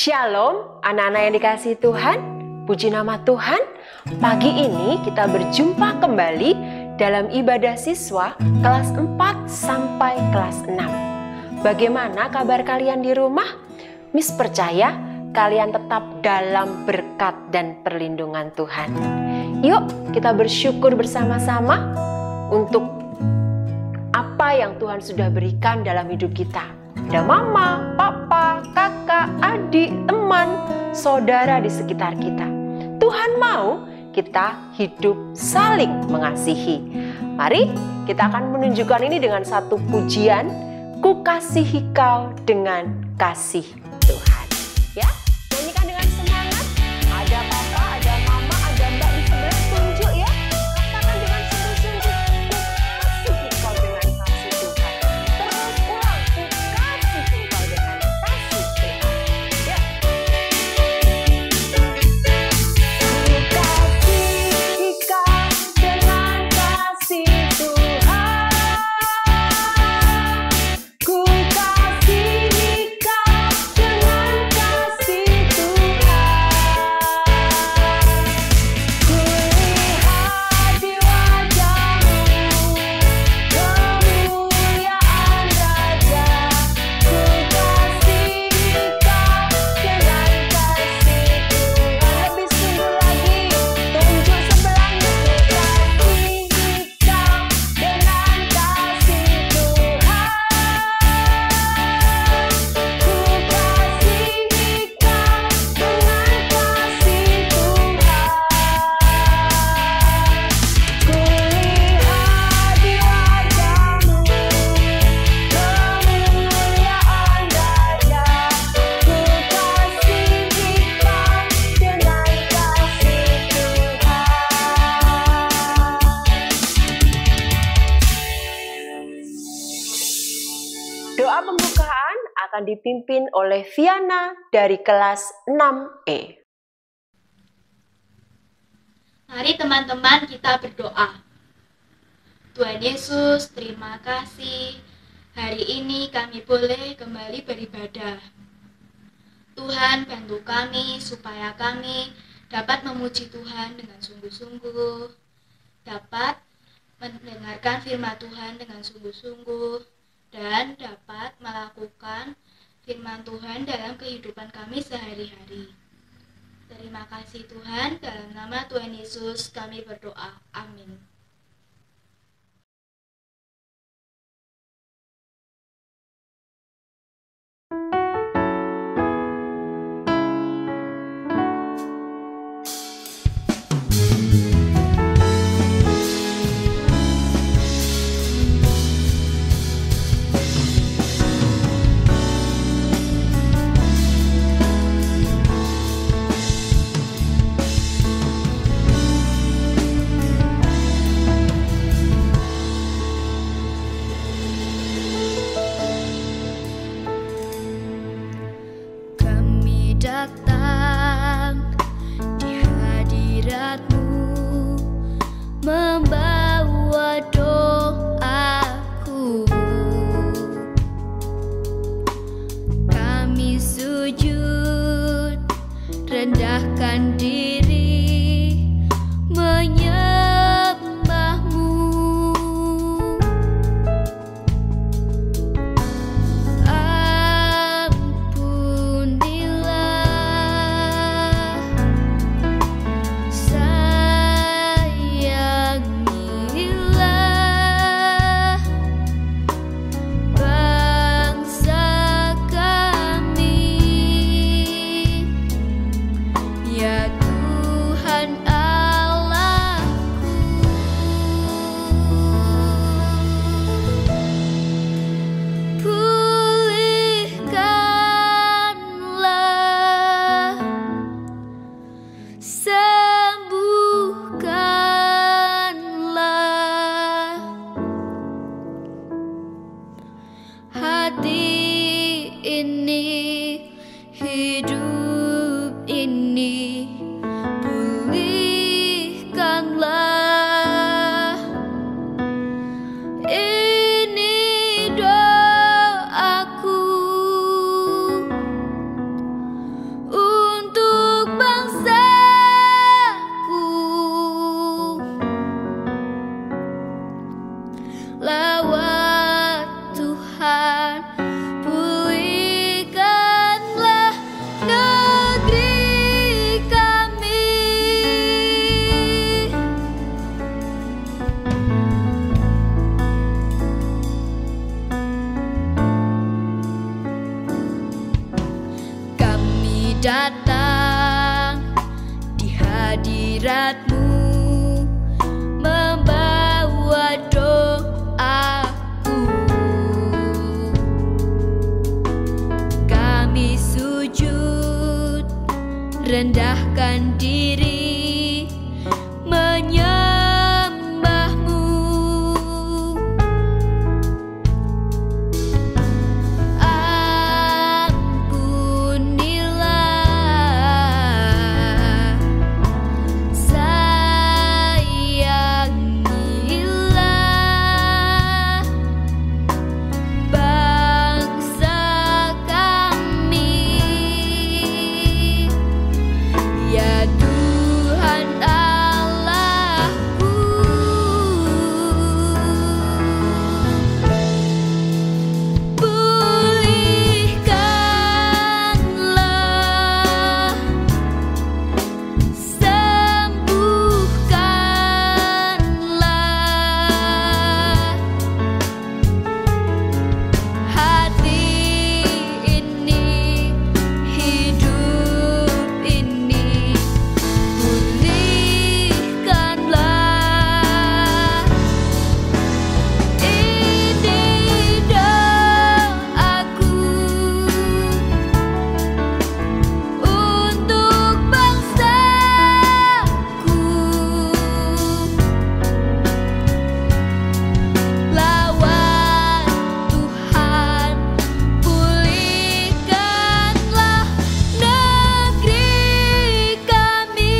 Shalom, anak-anak yang dikasihi Tuhan, puji nama Tuhan. Pagi ini kita berjumpa kembali dalam ibadah siswa kelas 4 sampai kelas 6. Bagaimana kabar kalian di rumah? Miss percaya kalian tetap dalam berkat dan perlindungan Tuhan. Yuk kita bersyukur bersama-sama untuk apa yang Tuhan sudah berikan dalam hidup kita. Ada mama, papa, kakak, adik, teman, saudara di sekitar kita. Tuhan mau kita hidup saling mengasihi. Mari kita akan menunjukkan ini dengan satu pujian, Ku kasihi kau dengan kasih Tuhan. Ya, nyanyikan dengan semangat. Ada papa, ada mama, ada mbak di sebelah, tunjuk ya. Katakan dengan sungguh-sungguh, ku kasihi kau dengan kasih Tuhan. Terus ulang, ku kasihi kau dengan kasih Tuhan. Ya. Ku kasihi kau dengan kasih Tuhan. Ku kasihi kau dengan kasih Tuhan. Ku lihat di wajahmu kemuliaan Raja. Ku kasihi kau dengan kasih Tuhan. Lebih sungguh lagi, tunjuk sebelahnya. Ku kasihi kau dengan kasih Tuhan. Ku kasihi kau dengan kasih Tuhan. Ku lihat di wajahmu kemuliaan Raja. Ku kasihi kau dengan kasih Tuhan. Doa pembukaan akan dipimpin oleh Viana dari kelas 6E. Mari teman-teman kita berdoa. Tuhan Yesus, terima kasih. Hari ini kami boleh kembali beribadah. Tuhan, bantu kami supaya kami dapat memuji Tuhan dengan sungguh-sungguh, dapat mendengarkan firman Tuhan dengan sungguh-sungguh, dan dapat melakukan firman Tuhan dalam kehidupan kami sehari-hari. Terima kasih Tuhan, dalam nama Tuhan Yesus kami berdoa. Amin. Kami datang di hadirat-Mu, membawa doaku. Kami sujud, rendahkan diri, menyembah-Mu. Ampunilah, sayangilah bangsa kami, ya Tuhan Allahku. Pulihkanlah, sembuhkanlah hati ini, hidup ini, pulihkanlah. Ini doaku hadiratmu membawa doaku. Kami sujud, rendahkan diri, menyembahmu. Ampunilah, sayangilah bangsa kami, ya Tuhan Allahku. Pulihkanlah, sembuhkanlah hati ini, hidup ini. Pulihkanlah, ini doaku untuk bangsaku. Lawan Tuhan, pulihkanlah negeri kami.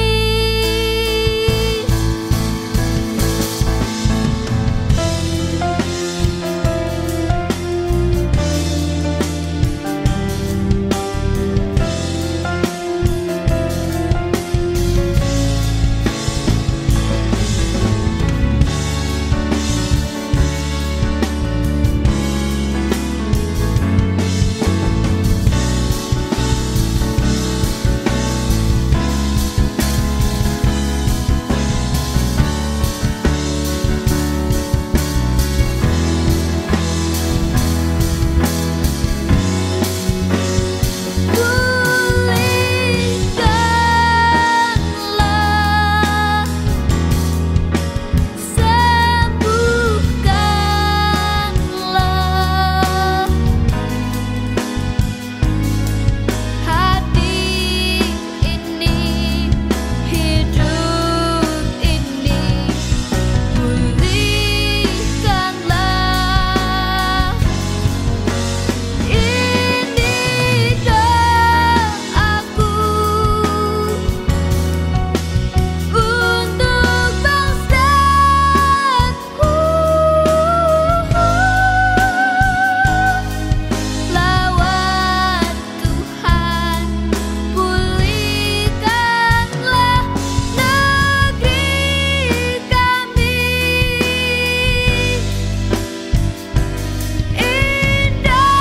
Pulihkanlah, sembuhkanlah hati ini, hidup ini. Pulihkanlah, ini doaku untuk bangsaku. Lawan Tuhan, pulihkanlah negeri kami. Indonesia,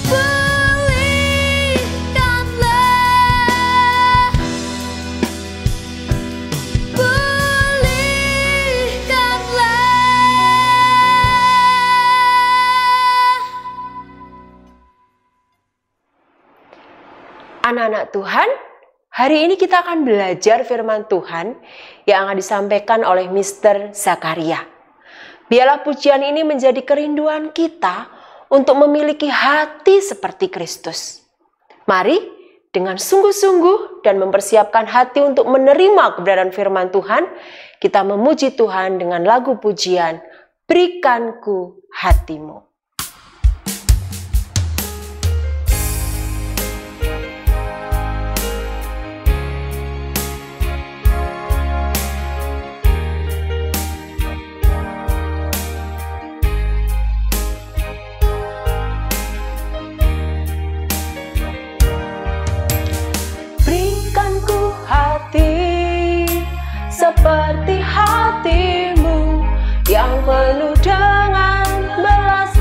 pulihkanlah, pulihkanlah. Anak-anak Tuhan, hari ini kita akan belajar firman Tuhan yang akan disampaikan oleh Mr. Zakaria. Biarlah pujian ini menjadi kerinduan kita untuk memiliki hati seperti Kristus. Mari dengan sungguh-sungguh dan mempersiapkan hati untuk menerima kebenaran firman Tuhan, kita memuji Tuhan dengan lagu pujian, Berikanku Hatimu. Berikanku hati seperti hatimu yang penuh dengan belas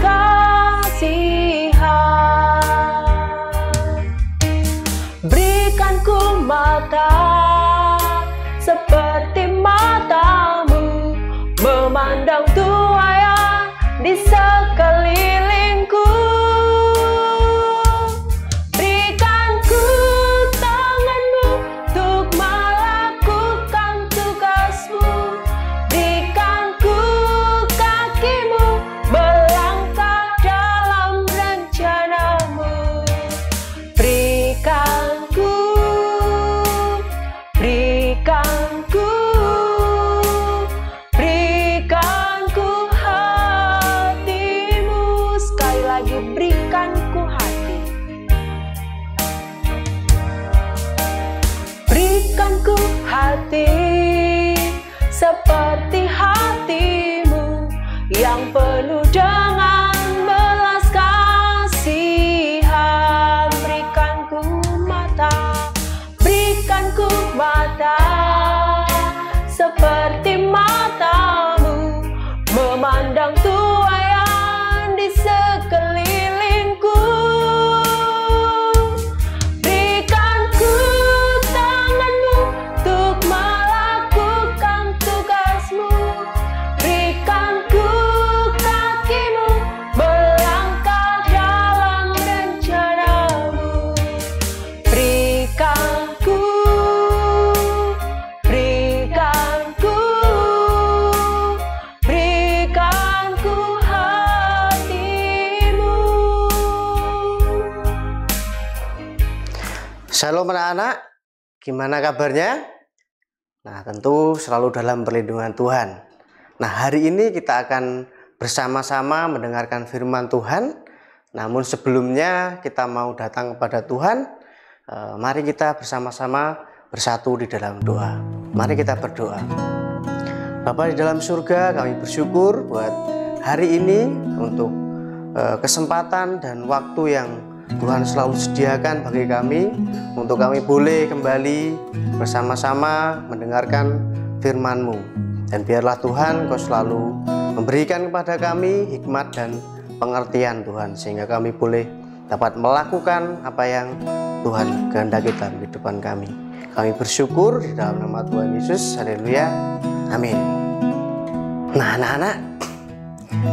seperti hatimu yang penuh dengan belas kasihan. Berikan ku mata, berikan ku mata, seperti matamu memandang tuayan di sekelilingku. Berikan ku tanganmu untuk melakukan tugasmu, berikan ku kakimu melangkah dalam rencanamu. Berikan ku Shalom anak-anak, gimana kabarnya? Nah, tentu selalu dalam perlindungan Tuhan. Nah, hari ini kita akan bersama-sama mendengarkan firman Tuhan. Namun sebelumnya kita mau datang kepada Tuhan. Mari kita bersama-sama bersatu di dalam doa. Mari kita berdoa. Bapa di dalam surga, kami bersyukur buat hari ini untuk kesempatan dan waktu yang Tuhan selalu sediakan bagi kami untuk kami boleh kembali bersama-sama mendengarkan firman-Mu. Dan biarlah Tuhan Kau selalu memberikan kepada kami hikmat dan pengertian Tuhan, sehingga kami boleh dapat melakukan apa yang Tuhan kehendaki dalam kehidupan kami. Kami bersyukur di dalam nama Tuhan Yesus. Haleluya. Amin. Nah anak-anak,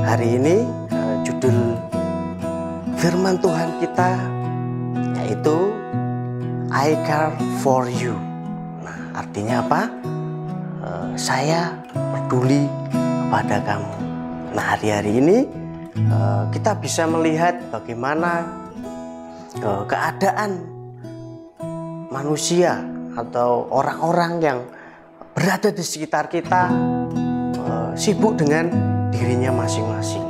hari ini judul firman Tuhan kita yaitu I care for you. Nah, artinya apa? Saya peduli kepada kamu. Nah, hari-hari ini kita bisa melihat bagaimana keadaan manusia atau orang-orang yang berada di sekitar kita sibuk dengan dirinya masing-masing.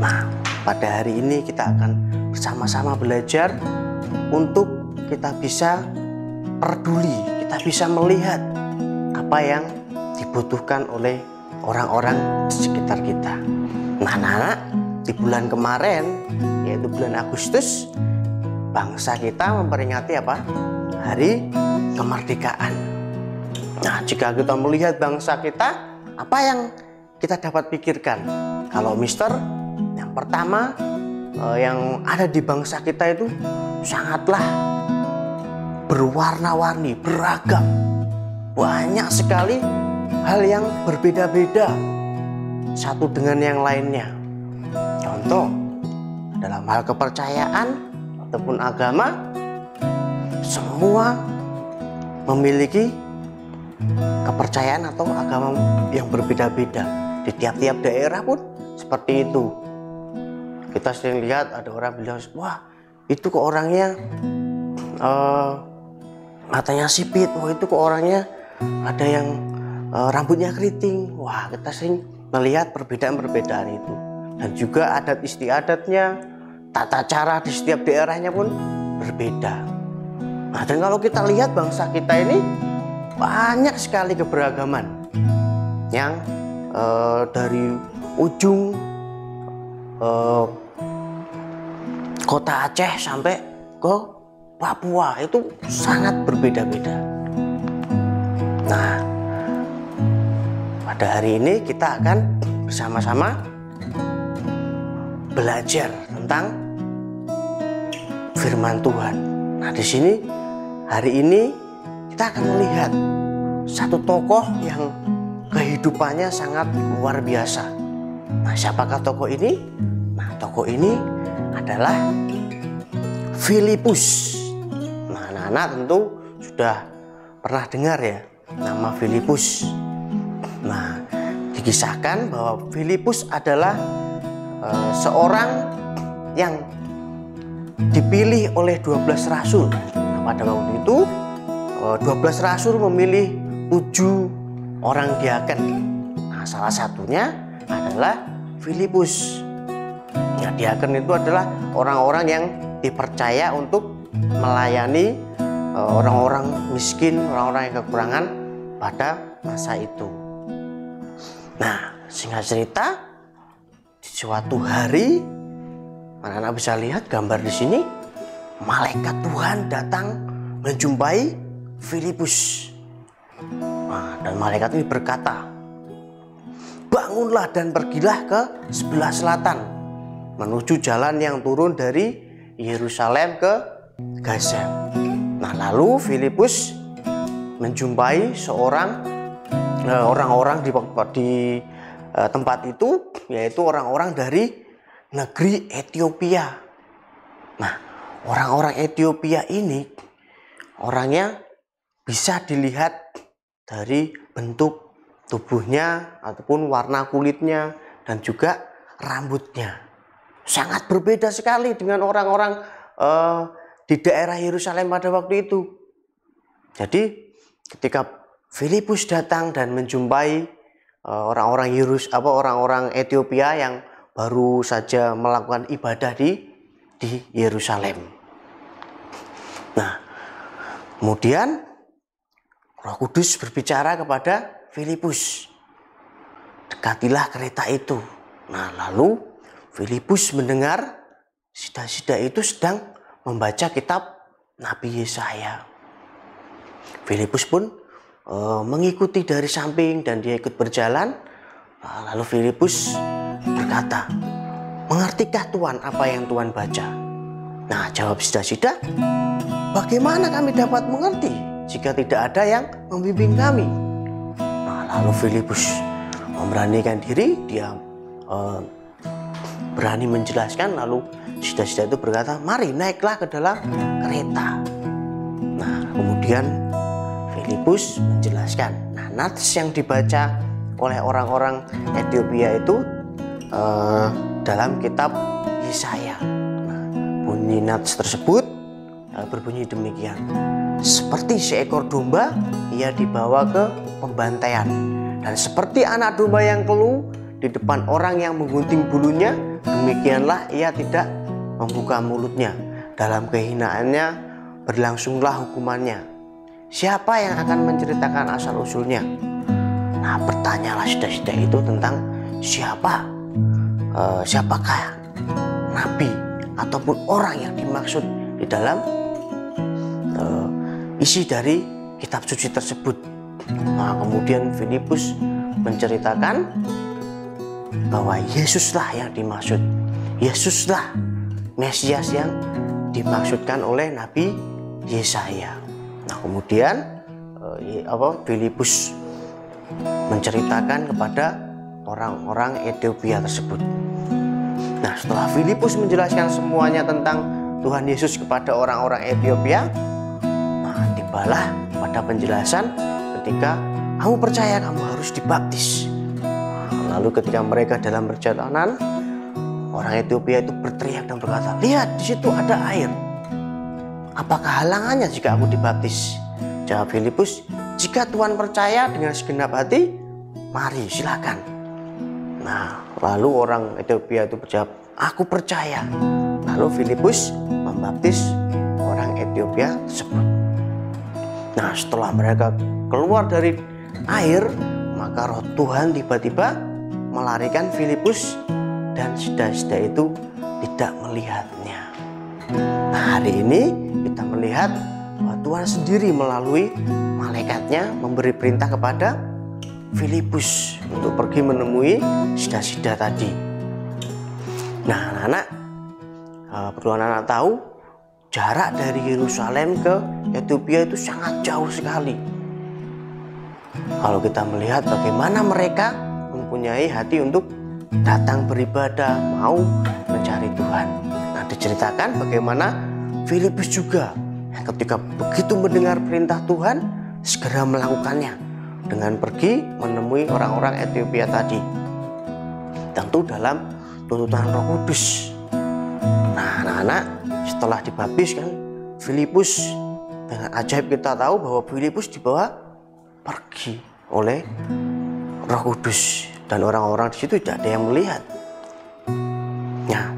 Nah, pada hari ini kita akan bersama-sama belajar untuk kita bisa peduli, kita bisa melihat apa yang dibutuhkan oleh orang-orang di sekitar kita. Nah, anak-anak, di bulan kemarin, yaitu bulan Agustus, bangsa kita memperingati apa? Hari kemerdekaan. Nah, jika kita melihat bangsa kita, apa yang kita dapat pikirkan? Kalau Mister, yang pertama yang ada di bangsa kita itu sangatlah berwarna-warni, beragam. Banyak sekali hal yang berbeda-beda satu dengan yang lainnya. Contoh, dalam hal kepercayaan ataupun agama, semua memiliki kepercayaan atau agama yang berbeda-beda. Di tiap-tiap daerah pun seperti itu. Kita sering lihat ada orang bilang, wah itu kok orangnya matanya sipit, wah itu kok orangnya ada yang rambutnya keriting. Wah, kita sering melihat perbedaan-perbedaan itu. Dan juga adat istiadatnya, tata cara di setiap daerahnya pun berbeda. Nah, dan kalau kita lihat bangsa kita ini banyak sekali keberagaman yang dari ujung kota Aceh sampai ke Papua itu sangat berbeda-beda. Nah, pada hari ini kita akan bersama-sama belajar tentang firman Tuhan. Nah, di sini hari ini kita akan melihat satu tokoh yang kehidupannya sangat luar biasa. Nah, siapakah tokoh ini? Nah, tokoh ini adalah Filipus. Nah, anak-anak tentu sudah pernah dengar ya nama Filipus. Nah, dikisahkan bahwa Filipus adalah seorang yang dipilih oleh 12 rasul. Nah, pada waktu itu 12 rasul memilih 7 orang diaken. Nah, salah satunya adalah Filipus. Nah, diaken itu adalah orang-orang yang dipercaya untuk melayani orang-orang miskin, orang-orang yang kekurangan pada masa itu. Nah, singkat cerita, di suatu hari, anak-anak bisa lihat gambar di sini, malaikat Tuhan datang menjumpai Filipus. Nah, dan malaikat ini berkata, bangunlah dan pergilah ke sebelah selatan, menuju jalan yang turun dari Yerusalem ke Gaza. Nah, lalu Filipus menjumpai orang-orang di tempat itu, yaitu orang-orang dari negeri Ethiopia. Nah, orang-orang Ethiopia ini orangnya bisa dilihat dari bentuk tubuhnya ataupun warna kulitnya dan juga rambutnya. Sangat berbeda sekali dengan orang-orang di daerah Yerusalem pada waktu itu. Jadi ketika Filipus datang dan menjumpai orang-orang Ethiopia yang baru saja melakukan ibadah di Yerusalem. Nah, kemudian Roh Kudus berbicara kepada Filipus, dekatilah kereta itu. Nah, lalu Filipus mendengar sida-sida itu sedang membaca kitab Nabi Yesaya. Filipus pun mengikuti dari samping dan dia ikut berjalan. Lalu Filipus berkata, mengertikah Tuhan apa yang Tuhan baca? Nah, jawab sida-sida, bagaimana kami dapat mengerti jika tidak ada yang membimbing kami? Nah, lalu Filipus memberanikan diri, dia berani menjelaskan. Lalu sida-sida itu berkata, mari naiklah ke dalam kereta. Nah, kemudian Filipus menjelaskan. Nah, nats yang dibaca oleh orang-orang Ethiopia itu dalam kitab Yesaya. Nah, bunyi nats tersebut berbunyi demikian. Seperti seekor domba, ia dibawa ke pembantaian. Dan seperti anak domba yang keluh di depan orang yang menggunting bulunya, demikianlah ia tidak membuka mulutnya. Dalam kehinaannya berlangsunglah hukumannya. Siapa yang akan menceritakan asal-usulnya? Nah, bertanyalah sida-sida itu tentang siapakah nabi ataupun orang yang dimaksud di dalam isi dari kitab suci tersebut. Nah, kemudian Filipus menceritakan bahwa Yesuslah yang dimaksud. Yesuslah Mesias yang dimaksudkan oleh Nabi Yesaya. Nah, kemudian Filipus menceritakan kepada orang-orang Ethiopia tersebut. Nah, setelah Filipus menjelaskan semuanya tentang Tuhan Yesus kepada orang-orang Ethiopia, nah, tibalah pada penjelasan ketika kamu percaya kamu harus dibaptis. Lalu ketika mereka dalam perjalanan, orang Ethiopia itu berteriak dan berkata, lihat di situ ada air. Apakah halangannya jika aku dibaptis? Jawab Filipus, jika Tuhan percaya dengan segenap hati, mari silakan. Nah, lalu orang Ethiopia itu berjawab, aku percaya. Lalu Filipus membaptis orang Ethiopia tersebut. Nah, setelah mereka keluar dari air, maka roh Tuhan tiba-tiba melarikan Filipus dan sida-sida itu tidak melihatnya. Nah, hari ini kita melihat bahwa Tuhan sendiri melalui malaikatnya memberi perintah kepada Filipus untuk pergi menemui sida-sida tadi. Nah, anak-anak, perlu anak-anak tahu jarak dari Yerusalem ke Ethiopia itu sangat jauh sekali. Kalau kita melihat bagaimana mereka mempunyai hati untuk datang beribadah, mau mencari Tuhan. Nah, diceritakan bagaimana Filipus juga yang ketika begitu mendengar perintah Tuhan segera melakukannya dengan pergi menemui orang-orang Ethiopia tadi. Tentu dalam tuntunan Roh Kudus. Nah, anak-anak, setelah dibaptis kan Filipus, dengan ajaib kita tahu bahwa Filipus dibawa pergi oleh Roh Kudus dan orang-orang di situ tidak ada yang melihat. Nah,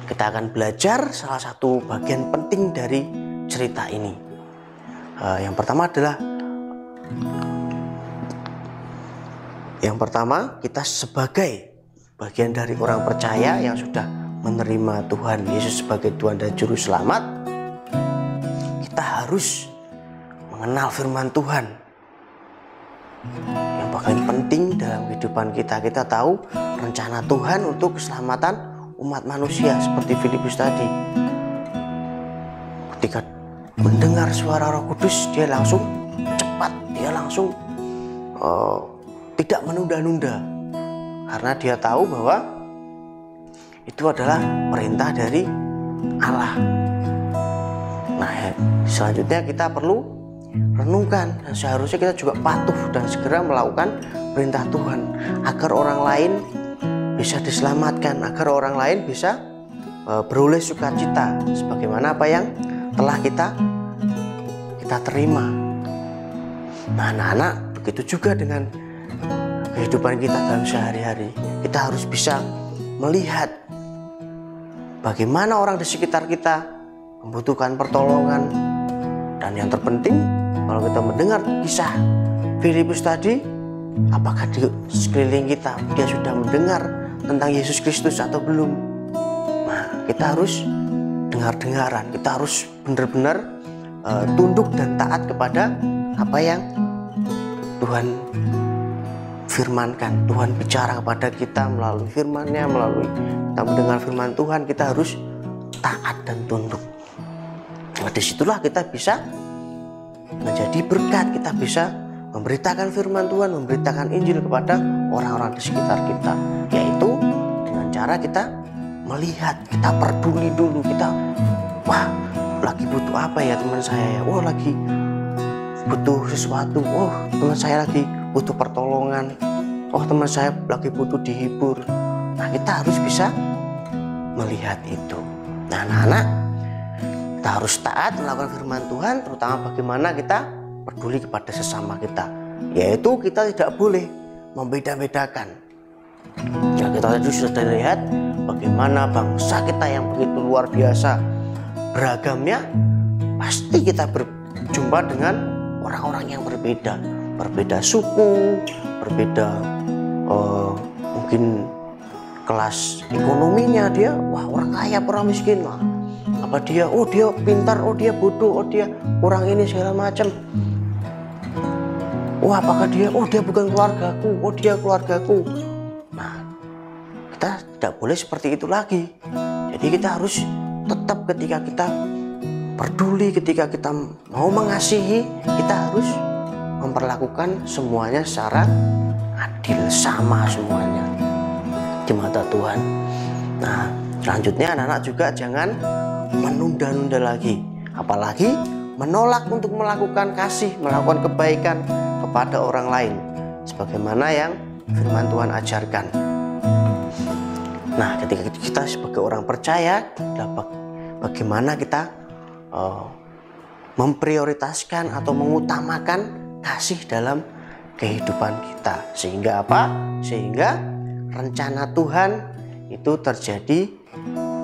kita akan belajar salah satu bagian penting dari cerita ini. Yang pertama adalah Yang pertama, kita sebagai bagian dari orang percaya yang sudah menerima Tuhan Yesus sebagai Tuhan dan Juru Selamat, kita harus mengenal firman Tuhan. Yang paling penting dalam kehidupan kita, kita tahu rencana Tuhan untuk keselamatan umat manusia seperti Filipus tadi. Ketika mendengar suara Roh Kudus, dia langsung cepat, dia langsung tidak menunda-nunda, karena dia tahu bahwa itu adalah perintah dari Allah. Nah, selanjutnya kita perlu renungkan, dan seharusnya kita juga patuh dan segera melakukan perintah Tuhan agar orang lain bisa diselamatkan, agar orang lain bisa beroleh sukacita sebagaimana apa yang telah kita terima. Nah, anak-anak, begitu juga dengan kehidupan kita dalam sehari-hari. Kita harus bisa melihat bagaimana orang di sekitar kita membutuhkan pertolongan. Dan yang terpenting, kalau kita mendengar kisah Filipus tadi, apakah di sekeliling kita dia sudah mendengar tentang Yesus Kristus atau belum? Nah, kita harus dengar-dengaran, kita harus benar-benar tunduk dan taat kepada apa yang Tuhan firmankan. Tuhan bicara kepada kita melalui firman-Nya, melalui kita mendengar firman Tuhan, kita harus taat dan tunduk. Nah, disitulah kita bisa menjadi berkat, kita bisa memberitakan firman Tuhan, memberitakan Injil kepada orang-orang di sekitar kita, yaitu dengan cara kita melihat, kita peduli dulu, kita wah, lagi butuh apa ya teman saya ya, wah lagi butuh sesuatu, oh teman saya lagi butuh pertolongan, oh teman saya lagi butuh dihibur. Nah, kita harus bisa melihat itu. Nah, anak-anak, kita harus taat melakukan firman Tuhan, terutama bagaimana kita peduli kepada sesama kita, yaitu kita tidak boleh membeda-bedakan. Ya, kita tadi sudah lihat bagaimana bangsa kita yang begitu luar biasa beragamnya, pasti kita berjumpa dengan orang-orang yang berbeda suku, berbeda mungkin kelas ekonominya, dia wah orang kaya, orang miskin, wah apa dia, oh dia pintar, oh dia bodoh, oh dia kurang ini segala macam. Wah, apakah dia, oh dia bukan keluargaku, oh dia keluargaku. Nah, kita tidak boleh seperti itu lagi. Jadi kita harus tetap, ketika kita peduli, ketika kita mau mengasihi, kita harus memperlakukan semuanya secara adil, sama semuanya di mata Tuhan. Nah, selanjutnya anak-anak juga jangan menunda-nunda lagi, apalagi menolak untuk melakukan kasih, melakukan kebaikan kepada orang lain, sebagaimana yang firman Tuhan ajarkan. Nah, ketika kita sebagai orang percaya, bagaimana kita memprioritaskan atau mengutamakan kasih dalam kehidupan kita, sehingga apa? Sehingga rencana Tuhan itu terjadi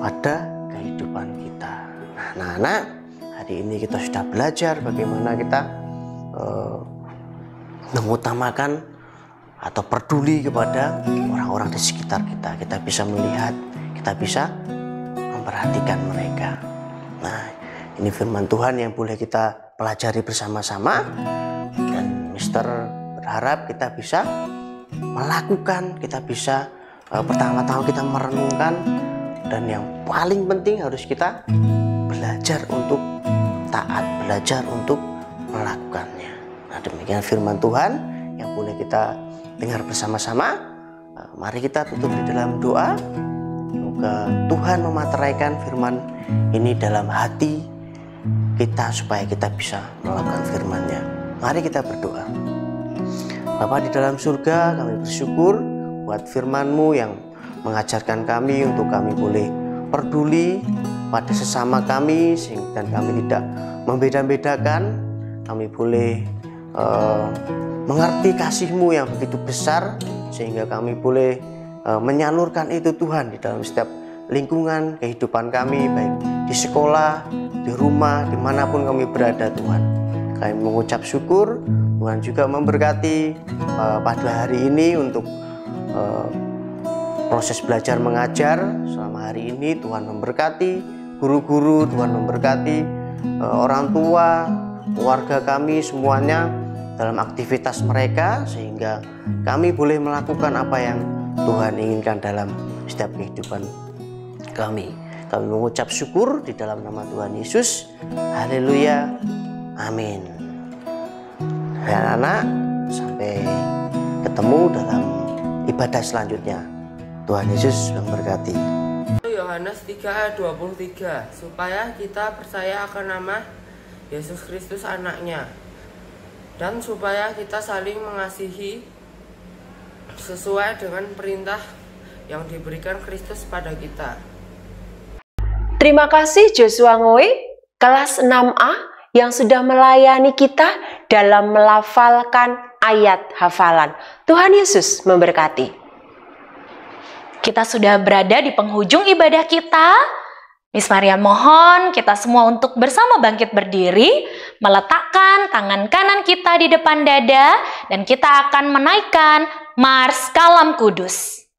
pada kehidupan kita. Nah, anak-anak, hari ini kita sudah belajar bagaimana kita mengutamakan atau peduli kepada orang-orang di sekitar kita. Kita bisa melihat, kita bisa memperhatikan mereka. Nah, ini firman Tuhan yang boleh kita pelajari bersama-sama, dan Mister berharap kita bisa melakukan, kita bisa pertama-tama kita merenungkan, dan yang paling penting harus kita belajar untuk taat, belajar untuk melakukannya. Nah, demikian firman Tuhan yang boleh kita dengar bersama-sama. Mari kita tutup di dalam doa. Semoga Tuhan memateraikan firman ini dalam hati kita supaya kita bisa melakukan firman-Nya. Mari kita berdoa. Bapa di dalam surga, kami bersyukur buat firman-Mu yang mengajarkan kami untuk kami boleh peduli pada sesama kami, dan kami tidak membeda-bedakan. Kami boleh mengerti kasih-Mu yang begitu besar, sehingga kami boleh menyalurkan itu Tuhan di dalam setiap lingkungan kehidupan kami, baik di sekolah, di rumah, dimanapun kami berada Tuhan. Kami mengucap syukur Tuhan juga memberkati pada hari ini untuk proses belajar mengajar selama hari ini. Tuhan memberkati guru-guru, Tuhan memberkati orang tua, keluarga kami semuanya dalam aktivitas mereka, sehingga kami boleh melakukan apa yang Tuhan inginkan dalam setiap kehidupan kami. Kami mengucap syukur di dalam nama Tuhan Yesus. Haleluya. Amin. Anak-anak, sampai ketemu dalam ibadah selanjutnya. Tuhan Yesus memberkati. Yohanes 3 ayat 23, supaya kita percaya akan nama Yesus Kristus anaknya, dan supaya kita saling mengasihi sesuai dengan perintah yang diberikan Kristus pada kita. Terima kasih Joshua Ngoe, kelas 6A yang sudah melayani kita dalam melafalkan ayat hafalan. Tuhan Yesus memberkati. Kita sudah berada di penghujung ibadah kita. Miss Maria mohon kita semua untuk bersama bangkit berdiri, meletakkan tangan kanan kita di depan dada, dan kita akan menaikkan Mars Kalam Kudus.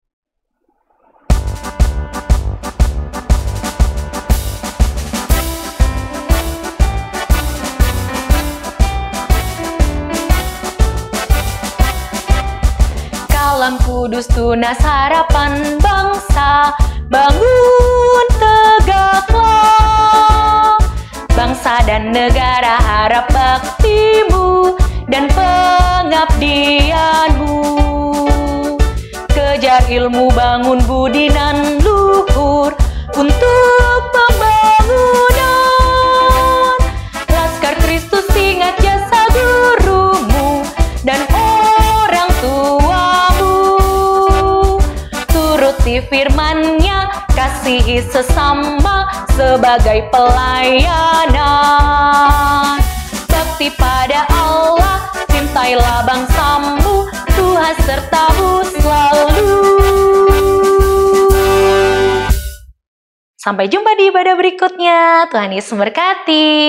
Kalam Kudus tunas harapan bangsa, bangun tegaklah. Bangsa dan negara harap baktimu dan pengabdianmu. Kejar ilmu, bangun budi nan luhur untuk pembangunan. Laskar Kristus ingat jasa gurumu dan orang tuamu. Turuti firman-Nya, kasihi sesama sebagai pelayanan. Bakti pada Allah, cintailah bangsamu, Tuhan sertamu selalu. Sampai jumpa di ibadah berikutnya. Tuhan Yesus memberkati.